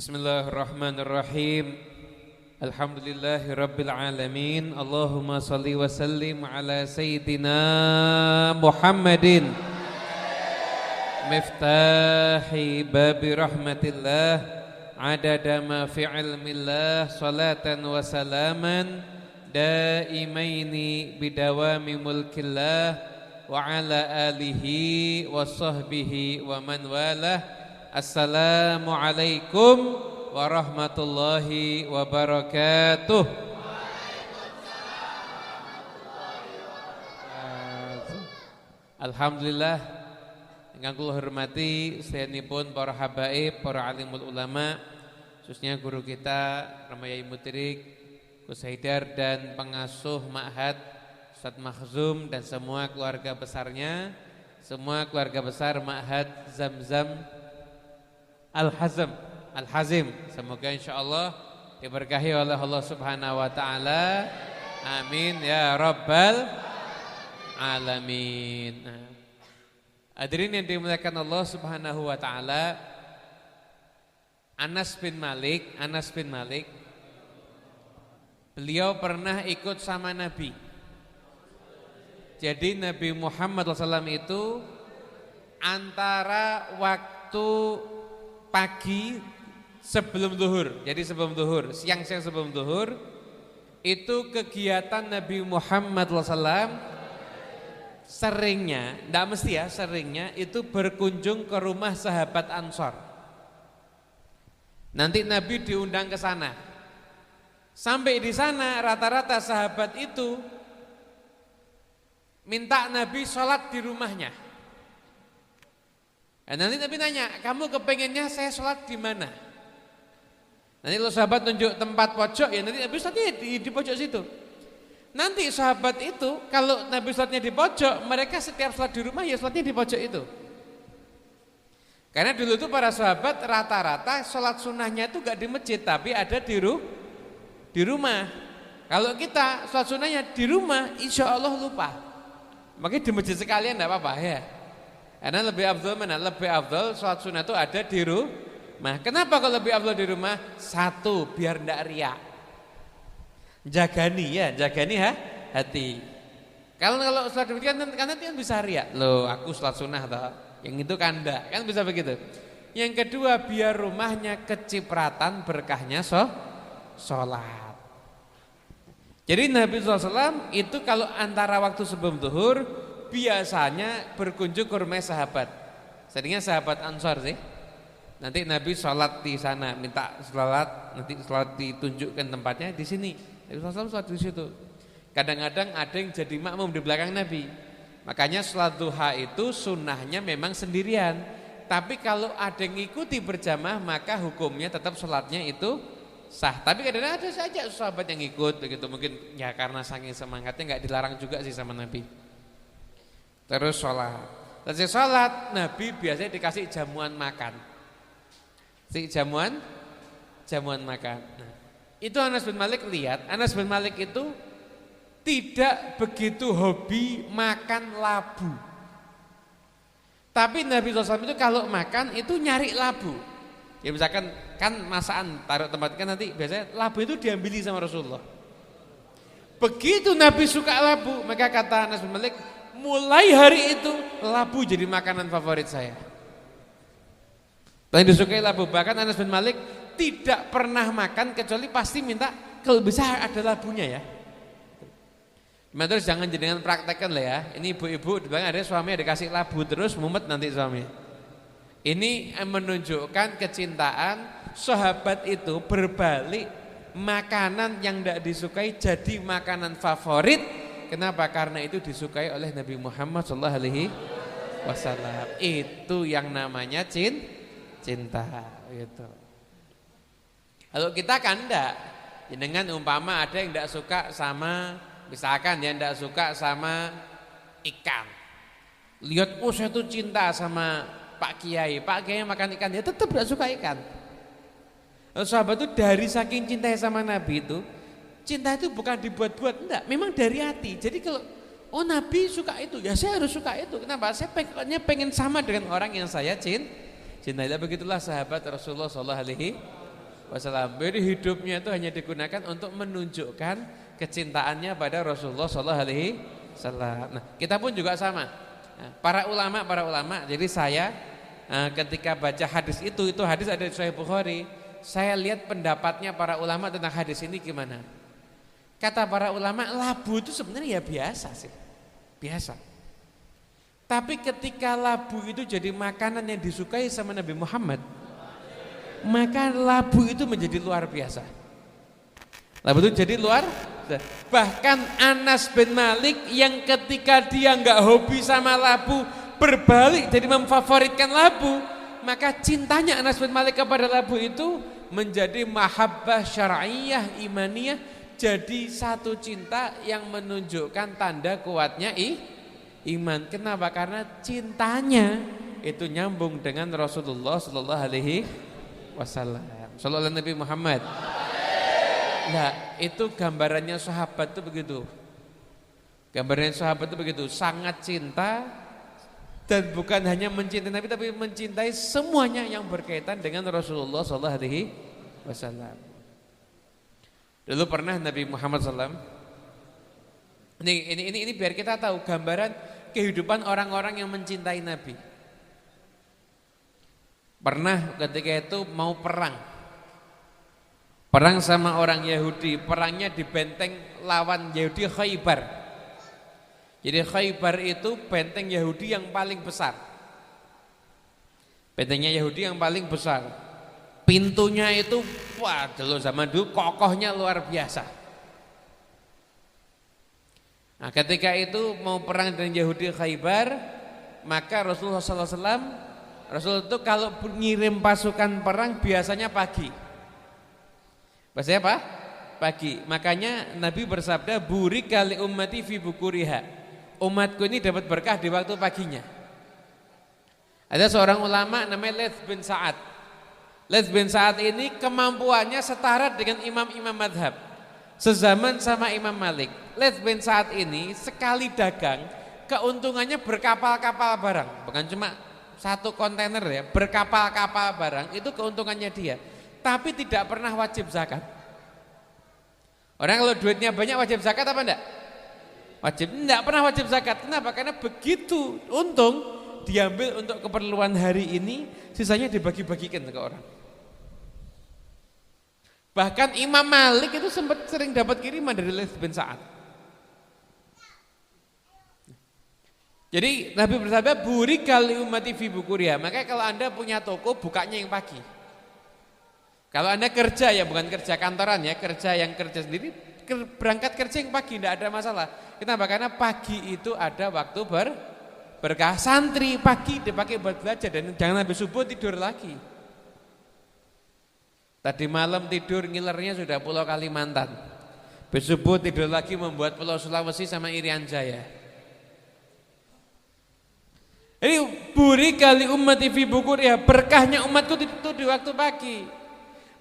Bismillahirrahmanirrahim. Alhamdulillahi rabbil alamin. Allahumma salli wa sallim ala sayyidina Muhammadin miftahi babi rahmatillah adada ma fi ilmillah salatan wa salaman daimaini bidawami mulkillah wa ala alihi wa sahbihi wa man walah. Assalamualaikum warahmatullahi wabarakatuh. Alhamdulillah, ingkang kula hormati sedayanipun para habaib, para alimul ulama, khususnya guru kita Ramayai Mutirik, Gus Haidar dan pengasuh Ma'had Ustaz Makhzum dan semua keluarga besarnya, semua keluarga besar Ma'had Zamzam Al-Hazim. Semoga insyaallah diberkahi oleh Allah Subhanahu wa taala. Amin ya rabbal alamin. Hadirin yang dimuliakan Allah Subhanahu wa taala, Anas bin Malik, beliau pernah ikut sama Nabi. Jadi Nabi Muhammad SAW itu antara waktu pagi sebelum zuhur, jadi sebelum zuhur, siang-siang sebelum zuhur, itu kegiatan Nabi Muhammad SAW seringnya, tidak mesti ya, seringnya itu berkunjung ke rumah sahabat Ansor. Nanti Nabi diundang ke sana. Sampai di sana rata-rata sahabat itu minta Nabi sholat di rumahnya. Nanti Nabi nanya, kamu kepengennya saya sholat di mana? Nanti kalau sahabat tunjuk tempat pojok, ya nanti Nabi sholatnya di pojok situ. Nanti sahabat itu kalau Nabi sholatnya di pojok, mereka setiap sholat di rumah ya sholatnya di pojok itu. Karena dulu itu para sahabat rata-rata sholat sunnahnya itu gak di masjid, tapi ada di rumah. Kalau kita sholat sunnahnya di rumah, insya Allah lupa. Makanya di masjid sekalian gak apa-apa ya. Karena lebih afdal mana? Lebih afdal sholat sunnah itu ada di rumah. Kenapa kalau lebih afdal di rumah? Satu, biar tidak riak. Jagani hati. Kalau sholat di masjid kan nanti bisa riak. Loh, aku sholat sunnah toh. Yang itu kan enggak, kan bisa begitu. Yang kedua, biar rumahnya kecipratan berkahnya sholat. Jadi Nabi SAW itu kalau antara waktu sebelum zuhur biasanya berkunjung ke rumah sahabat. Seringnya sahabat Ansor sih. Nanti Nabi sholat di sana, minta sholat, nanti sholat ditunjukkan tempatnya di sini. Nabi SAW sholat di situ. Kadang-kadang ada yang jadi makmum di belakang Nabi. Makanya sholat duha itu sunnahnya memang sendirian. Tapi kalau ada yang ikuti berjamaah maka hukumnya tetap sholatnya itu sah. Tapi kadang-kadang ada saja sahabat yang ikut begitu, mungkin ya karena saking semangatnya nggak dilarang juga sih sama Nabi. Terus sholat. Selesai sholat Nabi biasanya dikasih jamuan makan. Jamuan makan. Nah, itu Anas bin Malik lihat. Anas bin Malik itu tidak begitu hobi makan labu. Tapi Nabi SAW itu kalau makan itu nyari labu. Ya misalkan kan masakan taruh tempat kan nanti biasanya labu itu diambili sama Rasulullah. Begitu Nabi suka labu, maka kata Anas bin Malik, mulai hari itu labu jadi makanan favorit saya. Paling disukai labu. Bahkan Anas bin Malik tidak pernah makan kecuali pasti minta kalau bisa ada labunya ya. Terus jangan jenengan praktekkan lah ya. Ini ibu-ibu di belakang ada suami dikasih labu terus mumet nanti suami. Ini menunjukkan kecintaan sahabat itu berbalik, makanan yang tidak disukai jadi makanan favorit. Kenapa? Karena itu disukai oleh Nabi Muhammad SAW. Itu yang namanya cinta. Gitu. Kalau kita kan enggak. Dengan umpama ada yang enggak suka sama, misalkan dia enggak suka sama ikan. Lihat, saya tuh cinta sama Pak Kiai. Pak Kiai makan ikan, dia tetap enggak suka ikan. Lalu sahabat itu dari saking cintai sama Nabi itu, cinta itu bukan dibuat-buat, enggak, memang dari hati. Jadi kalau Nabi suka itu, ya saya harus suka itu. Kenapa? Saya pengen sama dengan orang yang saya cintai. Begitulah sahabat Rasulullah SAW. wasallam. Jadi hidupnya itu hanya digunakan untuk menunjukkan kecintaannya pada Rasulullah sallallahu alaihi wasallam. Nah, kita pun juga sama. Nah, para ulama. Jadi saya ketika baca hadis itu hadis ada di Sahih Bukhari. Saya lihat pendapatnya para ulama tentang hadis ini gimana. Kata para ulama, labu itu sebenarnya ya biasa sih. Biasa. Tapi ketika labu itu jadi makanan yang disukai sama Nabi Muhammad, maka labu itu menjadi luar biasa. Labu itu jadi luar biasa. Bahkan Anas bin Malik yang ketika dia nggak hobi sama labu, berbalik jadi memfavoritkan labu, maka cintanya Anas bin Malik kepada labu itu menjadi mahabbah syar'iyah imaniyah, jadi satu cinta yang menunjukkan tanda kuatnya iman. Kenapa? Karena cintanya itu nyambung dengan Rasulullah sallallahu alaihi wasallam. Sallallahu Nabi Muhammad. Nah, itu gambarannya sahabat itu begitu. Gambarannya sahabat itu begitu, sangat cinta dan bukan hanya mencintai Nabi tapi mencintai semuanya yang berkaitan dengan Rasulullah sallallahu alaihi wasallam. Dulu pernah Nabi Muhammad sallallahu Ini biar kita tahu gambaran kehidupan orang-orang yang mencintai Nabi. Pernah ketika itu mau perang sama orang Yahudi. Perangnya di benteng lawan Yahudi Khaybar. Jadi Khaybar itu benteng Yahudi yang paling besar. Bentengnya Yahudi yang paling besar. Pintunya itu wah, dulu zaman dulu kokohnya luar biasa. Nah, ketika itu mau perang dengan Yahudi Khaybar, maka Rasulullah SAW, Rasul itu kalau ngirim pasukan perang biasanya pagi. Biasanya apa? Pagi. Makanya Nabi bersabda, burika li ummati fi bukuriha. Umatku ini dapat berkah di waktu paginya. Ada seorang ulama namanya Laits bin Sa'ad. Laits bin Sa'ad ini kemampuannya setara dengan imam-imam madhab. Sezaman sama Imam Malik. Laits bin Sa'ad ini sekali dagang keuntungannya berkapal-kapal barang, bukan cuma satu kontainer ya, berkapal-kapal barang itu keuntungannya dia. Tapi tidak pernah wajib zakat. Orang kalau duitnya banyak wajib zakat apa enggak? Wajib, enggak pernah wajib zakat. Kenapa? Karena begitu untung diambil untuk keperluan hari ini, sisanya dibagi-bagikan ke orang. Bahkan Imam Malik itu sempat sering dapat kiriman dari Laits bin Sa'ad. Jadi Nabi bersabda, burika li ummati fi bukuriha. Makanya kalau Anda punya toko, bukanya yang pagi. Kalau Anda kerja ya bukan kerja kantoran ya, kerja yang kerja sendiri, berangkat kerja yang pagi tidak ada masalah. Kenapa? Karena pagi itu ada waktu berkah. Santri pagi dipakai buat belajar dan jangan habis subuh tidur lagi. Tadi malam tidur ngilernya sudah Pulau Kalimantan. Besok subuh tidur lagi membuat Pulau Sulawesi sama Irian Jaya. Ini burika li ummati fi bukuriha, berkahnya umatku itu di waktu pagi.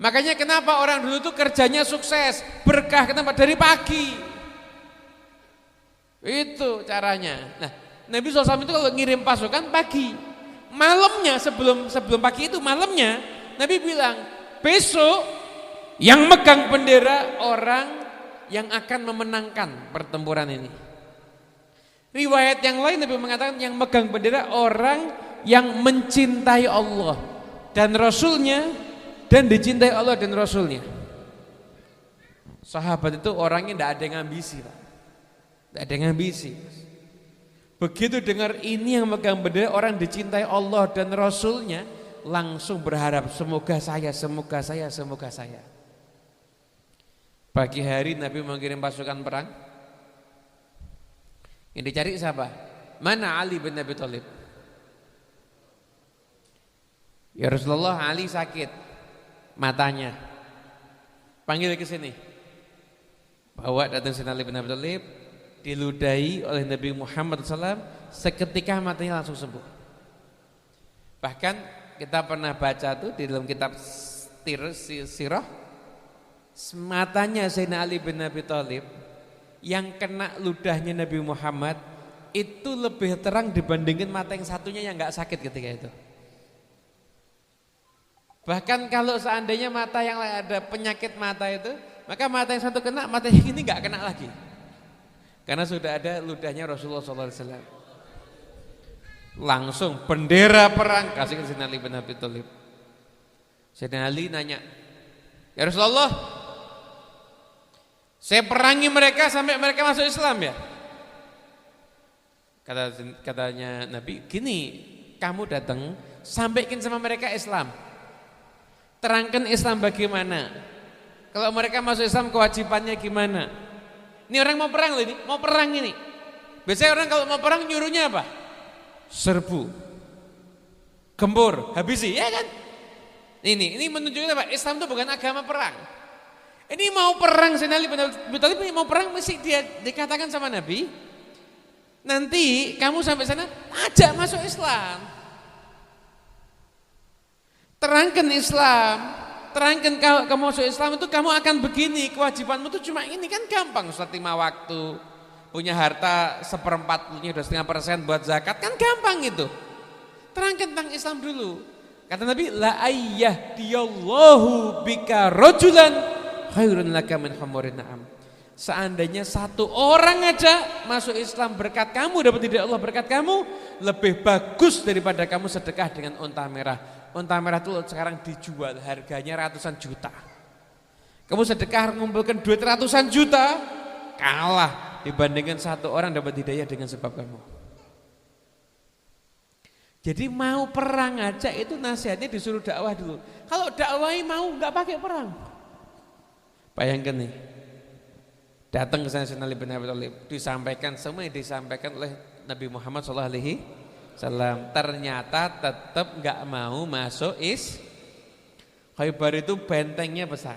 Makanya kenapa orang dulu itu kerjanya sukses, berkah kenapa? Dari pagi. Itu caranya. Nah, Nabi SAW itu kalau ngirim pasukan pagi. Malamnya sebelum pagi itu malamnya Nabi bilang, besok yang megang bendera orang yang akan memenangkan pertempuran ini. Riwayat yang lain Nabi mengatakan yang megang bendera orang yang mencintai Allah dan Rasulnya dan dicintai Allah dan Rasulnya. Sahabat itu orangnya tidak ada yang ambisi, Pak. Tidak ada yang ambisi. Begitu dengar ini yang megang bendera orang dicintai Allah dan Rasulnya, langsung berharap semoga saya. Pagi hari Nabi mengirim pasukan perang. Yang dicari siapa? Mana Ali bin Abi Thalib? Ya Rasulullah, Ali sakit matanya. Panggil ke sini. Bawa datang Sayyidina Ali bin Abi Thalib, diludahi oleh Nabi Muhammad SAW, seketika matanya langsung sembuh. Bahkan kita pernah baca tuh di dalam kitab sirah, matanya Sayyidina Ali bin Abi Thalib yang kena ludahnya Nabi Muhammad itu lebih terang dibandingin mata yang satunya yang gak sakit ketika itu. Bahkan kalau seandainya mata yang ada penyakit mata itu, maka mata yang satu kena, mata yang ini nggak kena lagi. Karena sudah ada ludahnya Rasulullah SAW. Langsung bendera perang kasih ke Sayyidina Ali bin Abi Thalib. Sayyidina Ali nanya, ya Rasulullah, saya perangi mereka sampai mereka masuk Islam ya? Katanya Nabi, gini, kamu datang sampaikan sama mereka Islam. Terangkan Islam bagaimana. Kalau mereka masuk Islam kewajibannya gimana. Ini orang mau perang loh ini, mau perang ini. Biasanya orang kalau mau perang nyuruhnya apa? Serbu, gempur, habisi, ya kan? Ini menunjukkan apa? Islam itu bukan agama perang. Ini mau perang, Sayyidina Ali bin Abi Thalib mau perang, mesti dia dikatakan sama Nabi, nanti kamu sampai sana ajak masuk Islam, terangkan Islam, terangkan kalau kamu masuk Islam itu kamu akan begini, kewajibanmu itu cuma ini, kan gampang. Sholat 5 waktu, punya harta 1/4, udah 0,5% buat zakat, kan gampang itu. Terangkan tentang Islam dulu. Kata Nabi, la ayyahdiyallahu bika rajulan khairun laka min humurin na'am. Seandainya satu orang aja masuk Islam berkat kamu, dapat hidayah Allah berkat kamu, lebih bagus daripada kamu sedekah dengan unta merah. Unta merah itu sekarang dijual harganya ratusan juta. Kamu sedekah mengumpulkan duit ratusan juta, kalah dibandingkan satu orang dapat hidayah dengan sebab kamu. Jadi mau perang aja itu nasihatnya disuruh dakwah dulu. Kalau dakwahi mau nggak pakai perang. Bayangkan nih, datang ke sana Sayyidina Ali bin Abi Thalib, disampaikan semua yang disampaikan oleh Nabi Muhammad SAW. Ternyata tetap nggak mau masuk Khaybar itu bentengnya besar.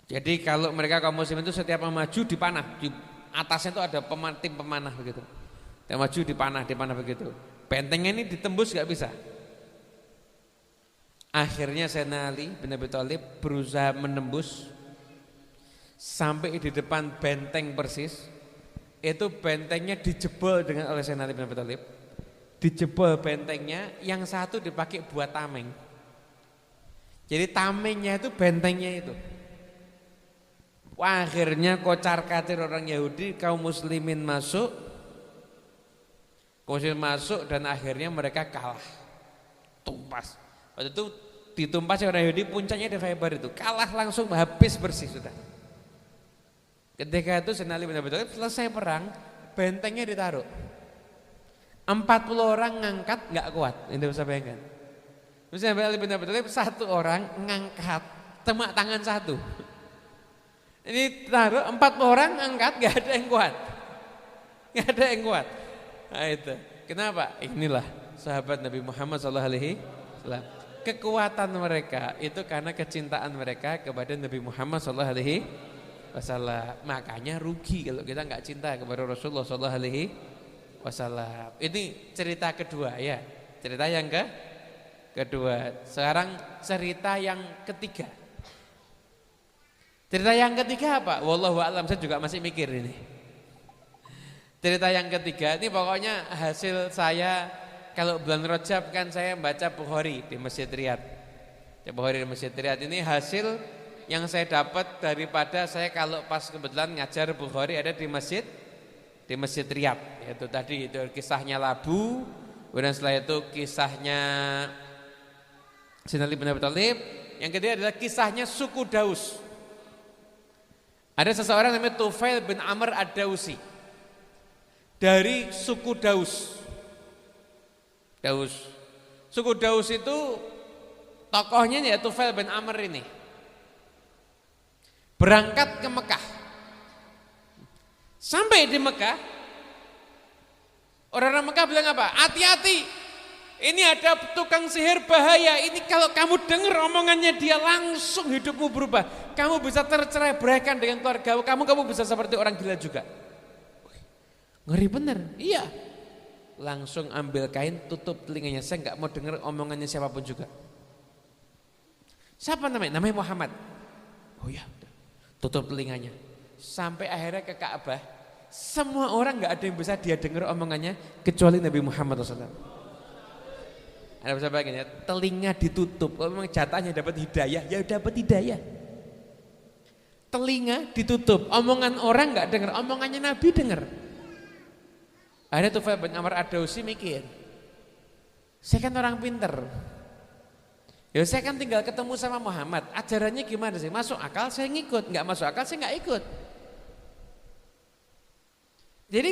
Jadi kalau mereka kaum muslim itu setiap maju dipanah, di atasnya itu ada tim pemanah begitu. Dia maju dipanah begitu. Bentengnya ini ditembus nggak bisa. Akhirnya Sayyidina Ali bin Abi Thalib berusaha menembus sampai di depan benteng persis. Itu bentengnya dijebol dengan oleh Sayyidina Ali bin Abi Thalib. Dijebol bentengnya, yang satu dipakai buat tameng. Jadi tamengnya itu bentengnya itu. Akhirnya kocar-kacir orang Yahudi, kaum muslimin masuk dan akhirnya mereka kalah, tumpas. Waktu itu ditumpas orang Yahudi, puncaknya di Khaybar itu kalah langsung, habis bersih sudah. Ketika itu Sayyidina Ali bin Abi Thalib selesai perang, bentengnya ditaruh. 40 orang ngangkat nggak kuat, ini bisa bayangkan. Sayyidina Ali bin Abi Thalib satu orang ngangkat, cuma tangan satu. Ini taruh 40 orang ngangkat, nggak ada yang kuat, nggak ada yang kuat. Nah, itu kenapa? Inilah sahabat Nabi Muhammad SAW. Kekuatan mereka itu karena kecintaan mereka kepada Nabi Muhammad SAW. Makanya rugi kalau kita nggak cinta kepada Rasulullah SAW. Ini cerita kedua ya. Cerita yang kedua. Sekarang cerita yang ketiga. Cerita yang ketiga apa? Wallahu a'lam, saya juga masih mikir ini. Cerita yang ketiga ini pokoknya hasil saya kalau bulan Rajab kan saya baca Bukhari di Masjid Riyadh. Bukhari di Masjid Riyadh ini hasil yang saya dapat daripada saya kalau pas kebetulan ngajar Bukhari ada di Masjid Riyadh. Yaitu tadi itu kisahnya labu, kemudian setelah itu kisahnya Sayyidina Ali bin Abi Thalib. Yang kedua adalah kisahnya suku Daus. Ada seseorang namanya Tufail bin Amr ad-Dausi. Dari suku Daus. Suku Daus itu tokohnya ya Tufail bin Amr ini. Berangkat ke Mekah. Sampai di Mekah, orang-orang Mekah bilang apa? Hati-hati, ini ada tukang sihir bahaya. Ini kalau kamu dengar omongannya dia langsung hidupmu berubah. Kamu bisa tercerai beraikan dengan keluarga kamu bisa seperti orang gila juga. Ngeri bener, iya. Langsung ambil kain tutup telinganya, saya nggak mau dengar omongannya siapapun juga. Siapa namanya? Namanya Muhammad. Oh ya, tutup telinganya. Sampai akhirnya ke Ka'bah, semua orang nggak ada yang bisa dia dengar omongannya kecuali Nabi Muhammad SAW. Ada bisa bayangin ya, telinga ditutup. Kalau memang jatahnya dapat hidayah, ya dapat hidayah. Telinga ditutup, omongan orang nggak dengar, omongannya Nabi dengar. Ada Tufail bin Amr Ad-Dausi mikir, saya kan orang pinter, ya saya kan tinggal ketemu sama Muhammad, ajarannya gimana sih? Masuk akal saya ngikut, nggak masuk akal saya nggak ikut. Jadi